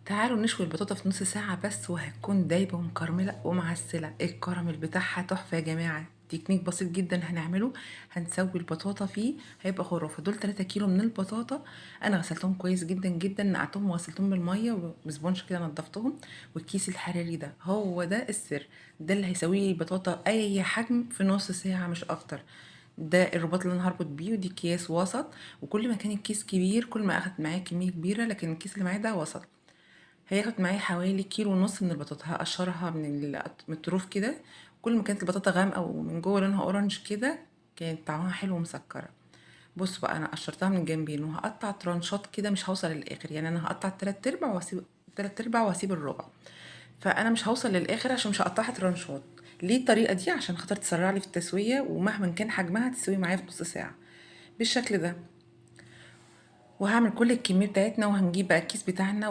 تعالوا نشوي البطاطا في نص ساعة بس وهتكون دايبة ومكرملة ومعسلة. الكراميل بتاعها تحفة يا جماعة. تكنيك بسيط جدا هنعمله. هنسوي البطاطا فيه هيبقى خرافة. دول 3 كيلو من البطاطا. انا غسلتهم كويس جدا جدا، نقعتهم وغسلتهم بالمية وبسبونج كده نضفتهم. والكيس الحراري ده هو ده السر. ده اللي هيسوي لي البطاطا اي حجم في نص ساعة مش اكتر. ده الرباط اللي انا هربط بيه، ودي اكياس وسط. وكل ما كان الكيس كبير كل ما اخدت معايا كمية كبيرة، لكن الكيس اللي معايا ده وسط. هياخد معايا حوالي كيلو ونص من البطاطا. هقشرها من الطروف كده. كل ما كانت البطاطا غامقه ومن جوه لونها اورنج كده كانت طعمها حلو ومسكره. بص بقى، انا قشرتها من الجنبين وهقطع ترانشات كده، مش هوصل للاخر. يعني انا هقطع التلات ارباع واسيب التلات ارباع واسيب الربع. فانا مش هوصل للاخر عشان مش هقطعها ترانشات. ليه الطريقه دي؟ عشان خاطر تسرع لي في التسويه، ومهما كان حجمها تسوي معايا في نص ساعه بالشكل ده. وهعمل كل الكميه بتاعتنا، وهنجيب بقى الكيس بتاعنا